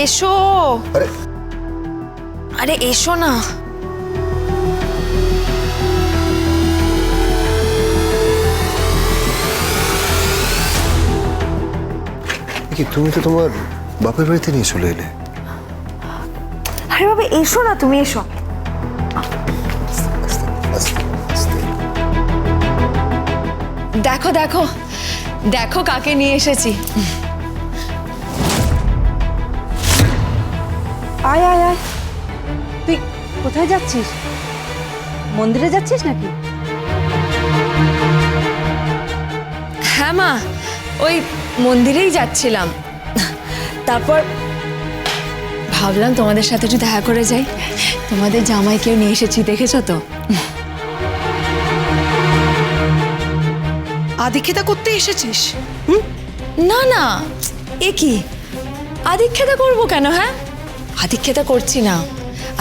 এসো। আরে এসো না। কি তুমি তো তোমার বাপের বাড়িতে নিয়ে চলে এলে? আরে বাবা এসো না, তুমি এসো। দেখো দেখো দেখো কাকে নিয়ে এসেছি। আয় আয় আয়, তুই কোথায় যাচ্ছিস? মন্দিরে যাচ্ছিস নাকি? হ্যাঁ মা, ওই মন্দিরেই যাচ্ছিলাম। তারপর ভাবলাম তোমাদের সাথে একটু দেখা করে যাই। তোমাদের জামাইকেও নিয়ে এসেছি, দেখেছো তো? আদিক্ষেতা করতে এসেছিস? না না, এ কি আদিক্ষেতা করবো কেন? হ্যাঁ, আদিক্ষেতা করছি না।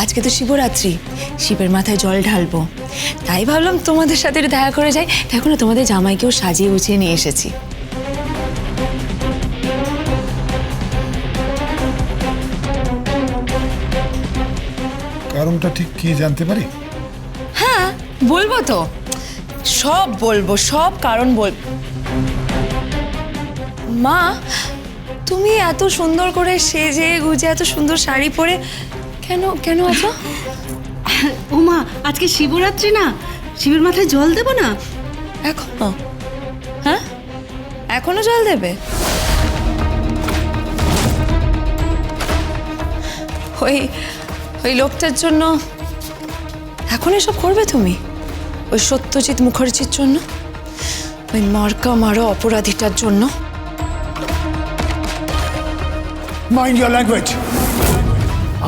আজকে তো শিবরাত্রি, শিবের মাথায় জল ঢালবো, তাই ভাবলাম তোমাদের সাথে একটু দেখা করে যাই। দেখো না, তোমাদের জামাইকেও সাজিয়ে গুছিয়ে নিয়ে এসেছি। কারণটা ঠিক কি জানতে পারি? হ্যাঁ বলবো তো, সব বলবো, সব কারণ বলবো। মা, তুমি এত সুন্দর করে সেজে গুজে এত সুন্দর শাড়ি পরে কেন কেন আছো? ও মা, আজকে শিবরাত্রি না, শিবের মাথায় জল দেব না? এখনো? হ্যাঁ, এখনো জল দেবে? ওই ওই লোকটার জন্য এখন এসব করবে তুমি? ওই সত্যজিৎ মুখার্জির জন্য, ওই মার্কা মারো অপরাধীটার জন্য? Mind your language.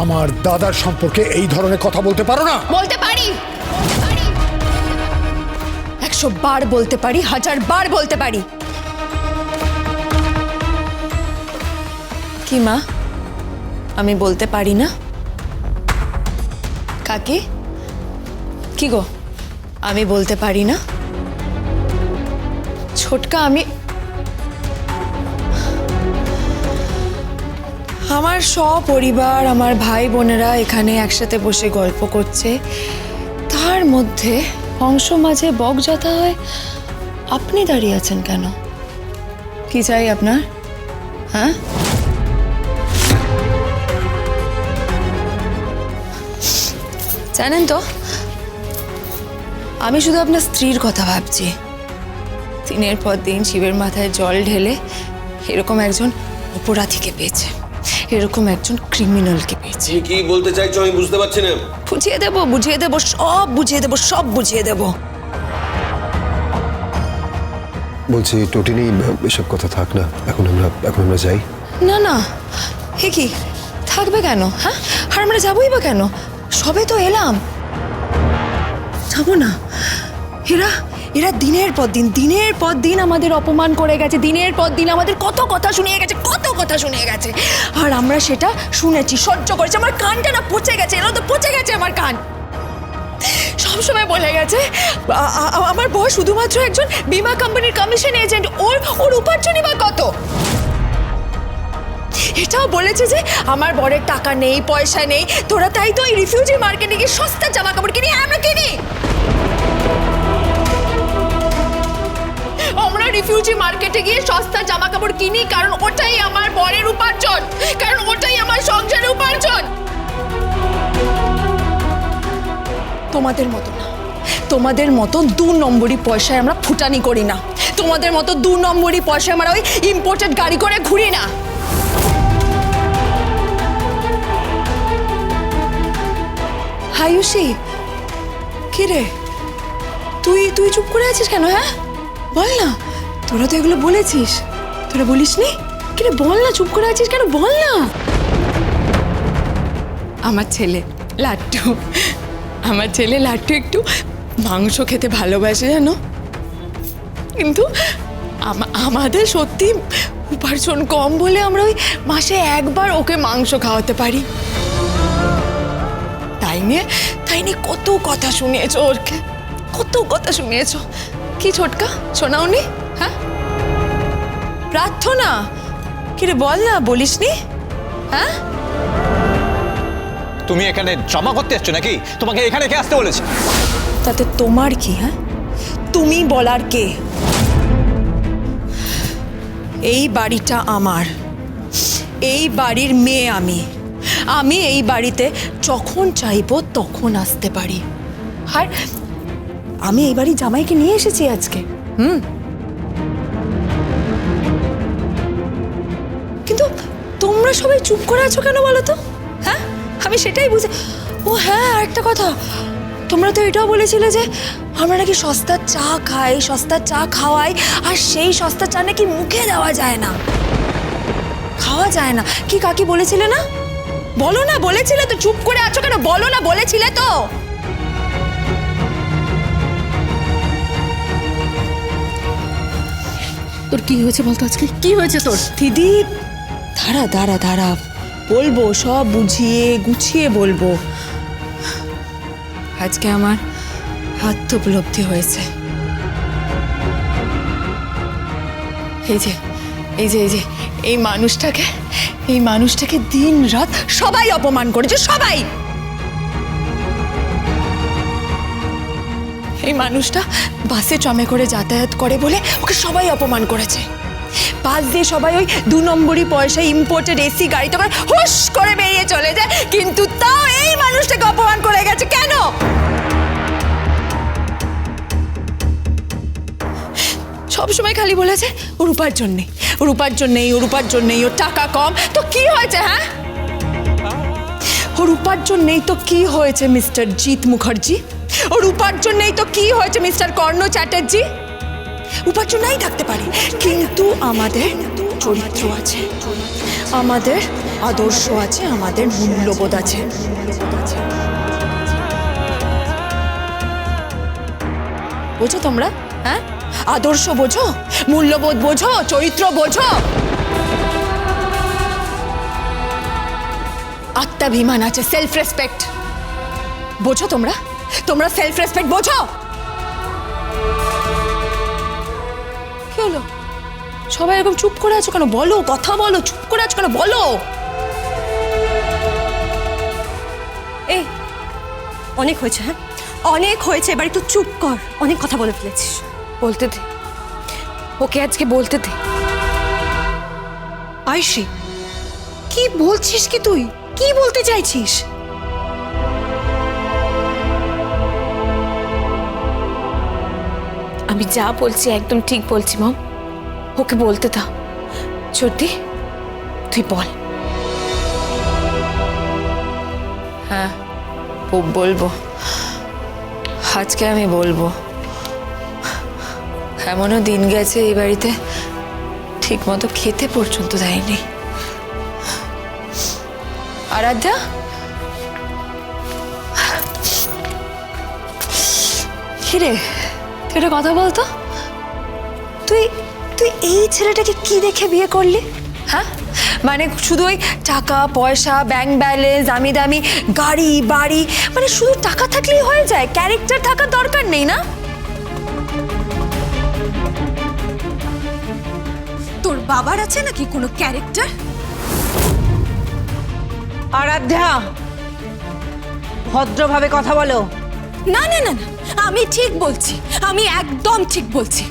আমার দাদার সম্পর্কে এই ধরনের কথা বলতে পারো না। বলতে পারি, 100 বার বলতে পারি, 1000 বার বলতে পারি। কি মা, আমি বলতে পারি না? কাকি, কি গো, আমি বলতে পারি না? ছোটকা, আমার সপরিবার, আমার ভাই বোনেরা এখানে একসাথে বসে গল্প করছে, তার মধ্যে অংশ মাঝে বকঝকা হয়, আপনি দাঁড়িয়ে আছেন কেন? কি চাই আপনার? হ্যাঁ, জানেন তো, আমি শুধু আপনার স্ত্রীর কথা ভাবছি। দিনের পর দিন শিবের মাথায় জল ঢেলে এরকম একজন অপরাধীকে পেয়েছে, এরকম একজন ক্রিমিনালকে পেয়েছে। তুমি কি বলতে চাইছো আমি বুঝতে পারছি না। বুঝিয়ে দেবো, বুঝিয়ে দেবো, সব বুঝিয়ে দেবো, সব বুঝিয়ে দেবো। বলছি টোটিনি, এসব কথা থাক না, এখন আমরা যাই। না না, হে কি থাকবে কেন? হ্যাঁ, আর আমরা যাবোই বা কেন? সবে তো এলাম, যাবো না? এরা এরা দিনের পর দিন আমাদের অপমান করে গেছে, দিনের পর দিন আমাদের কত কথা শুনিয়ে গেছে, কত কথা শুনিয়ে গেছে, আর আমরা সেটা শুনেছি, সহ্য করেছি। আমার কানটা না পচে গেছে, এলো তো পচে গেছে আমার কান। সবসময় বলে গেছে আমার বর শুধুমাত্র একজন বীমা কোম্পানির কমিশন এজেন্ট, ওর উপার্জনই বা কত। এটাও বলেছে যে আমার বরের টাকা নেই, পয়সা নেই, তোরা তাই তো এই রিফিউজি মার্কেটে গিয়ে সস্তা জামা কাপড় কিনি। আমরা কিনি, আমরা রিফিউজি মার্কেটে গিয়ে সস্তা জামা কাপড় কিনি, কারণ ওটাই আমার বরের উপার্জন, কারণ ওটাই আমার সংসারের উপার্জন। তোমাদের মতো না, তোমাদের মতো 2 নম্বরই পয়সায় আমরা ফুটানি করি না, তোমাদের মতো 2 নম্বরই পয়সায় আমরা ওই ইম্পোর্টেড গাড়ি করে ঘুরি না। আয়ুষী, কি রে, তুই চুপ করে আছিস কেন? হ্যাঁ বল না, তোরা তো এগুলো বলেছিস, তোরা বলিসনি? কি রে বল না, চুপ করে আছিস কেন? বল না। আমার ছেলে লাড্ডু একটু মাংস খেতে ভালোবাসে জানো, কিন্তু আমাদের সত্যি উপার্জন কম বলে আমরা ওই মাসে একবার ওকে মাংস খাওয়াতে পারি। তাই নিয়ে কত কথা শুনিয়েছো ওরকে, কত কথা শুনিয়েছো। কি ছোটকা, শোনাওনি? হ্যাঁ, প্রার্থনা, কিরে বল না, বলিসনি? হ্যাঁ তুমি এখানে ড্রামা করতে এসছো নাকি? তোমাকে এখানে কে আসতে বলেছে? তাতে তোমার কি? হ্যাঁ, তুমি বলার কে? এই বাড়িটা আমার, এই বাড়ির মেয়ে আমি। আমি এই বাড়িতে যখন চাইবো তখন আসতে পারি। আর আমি এই বাড়ির জামাইকে নিয়ে এসেছি আজকে। কিন্তু তোমরা সবাই চুপ করে আছো কেন বলো তো? হ্যাঁ, আমি সেটাই বুঝি। ও হ্যাঁ, আরেকটা কথা, তোমরা তো এটাও বলেছিলে যে আমরা নাকি সস্তার চা খাই, সস্তার চা খাওয়াই, আর সেই সস্তা চা নাকি মুখে দেওয়া যায় না, খাওয়া যায় না। কি কাকি বলেছিলে না? বলো না, বলেছিলে তো? চুপ করে আছো কেন? বলো না, বলেছিলে তো? তোর কি হয়েছে বলতো? আজকে কি হয়েছে তোর? দিদি দাঁড়া দাঁড়া দাঁড়া, বলবো, সব বুঝিয়ে গুছিয়ে বলবো। আজকে আমার আত্মোপলব্ধি হয়েছে। এই যে এই যে এই যে এই মানুষটাকে দিন রাত সবাই অপমান করেছে, সবাই। এই মানুষটা বাসে ট্রামে করে যাতায়াত করে বলে ওকে সবাই অপমান করেছে। পাশ দিয়ে সবাই ওই 2 নম্বরি পয়সায় ইম্পোর্টেড এসি গাড়িতে করে হুশ করে বেরিয়ে চলে যায়, কিন্তু তাও এই মানুষটাকে অপমান করে গেছে কেন? সবসময় খালি বলেছে ওর রূপার জন্যে, ওর রূপার জন্যেই, ওর রূপার জন্যেই, ওর টাকা কম। তো কি হয়েছে? হ্যাঁ, ওর রূপার জন্যেই তো কি হয়েছে মিস্টার জিৎ মুখার্জি? ওর রূপার জন্যেই তো কি হয়েছে মিস্টার কর্ণ চ্যাটার্জি? উপার্জন নাই থাকতে পারে, কিন্তু আমাদের চরিত্র আছে, আমাদের আদর্শ আছে, আমাদের মূল্যবোধ আছে। বোঝো তোমরা? হ্যাঁ, আদর্শ বোঝো, মূল্যবোধ বোঝো, চরিত্র বোঝো, আত্মাভিমান আছে, সেলফ রেসপেক্ট বোঝো তোমরা? তোমরা সেলফ রেসপেক্ট বোঝো? কি হলো? সবাই এরকম চুপ করে আছো কেন? বলো, কথা বলো। চুপ করে আছো কেন? বলো। এই অনেক হয়েছে, হ্যাঁ অনেক হয়েছে, এবার একটু চুপ কর, অনেক কথা বলে ফেলেছিস। বলতে দে, ওকে আজকে বলতে দে। আয়ুষী, কি বলছিস? কি তুই কি বলতে চাইছিস? আমি যা বলছি একদম ঠিক বলছি মম, ওকে বলতে দাও। ছোটি, তুই বল। হ্যাঁ, বলবো, আজকে আমি বলবো। এমনও দিন গেছে এই বাড়িতে ঠিক মতো খেতে পর্যন্ত দেয়নি। আরাধ্যা, কিরে তুই একটা কথা বলতো, তুই তুই এই ছেলেটাকে কি দেখে বিয়ে করলি? হ্যাঁ, মানে শুধু ওই টাকা পয়সা, ব্যাংক ব্যালেন্স, দামি দামি গাড়ি বাড়ি, মানে শুধু টাকা থাকলেই হয়ে যায়? ক্যারেক্টার থাকার দরকার নেই না? তোর বাবার আছে নাকি কোনো ক্যারেক্টার? আরাধ্যা, ভদ্রভাবে কথা বলো। না না না না, আমি ঠিক বলছি, আমি একদম ঠিক বলছি।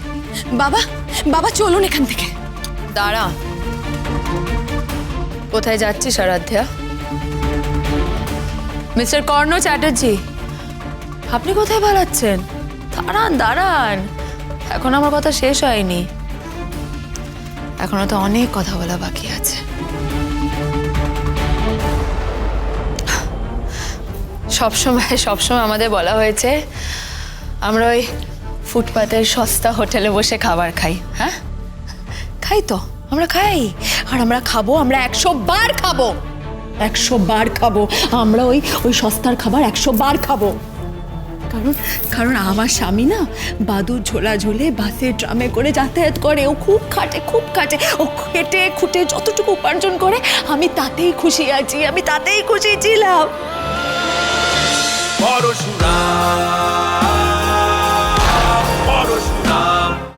বাবা, বাবা চলুন এখান থেকে। দাঁড়া, কোথায় যাচ্ছিস আরাধ্যা? মিস্টার কর্ণ চ্যাটার্জি, আপনি কোথায় পালাচ্ছেন? দাঁড়ান দাঁড়ান, এখন আমার কথা শেষ হয়নি, এখনো তো অনেক কথা বলা বাকি আছে। সবসময় আমাদের বলা হয়েছে আমরা ওই ফুটপাতের সস্তা হোটেলে বসে খাবার খাই। হ্যাঁ, খাই তো, আমরা খাই, আর আমরা খাবো, আমরা 100 বার খাবো, 100 বার খাবো আমরা ওই সস্তার খাবার 100 বার খাবো। কারণ আমার স্বামী না বাদুর ঝোলা ঝোলে বাসে ট্রামে করে যাতায়াত করে, ও খুব খাটে, ও খেটে খুঁটে যতটুকু উপার্জন করে আমি তাতেই খুশি আছি, আমি তাতেই খুশি ছিলাম। পরশুরাম।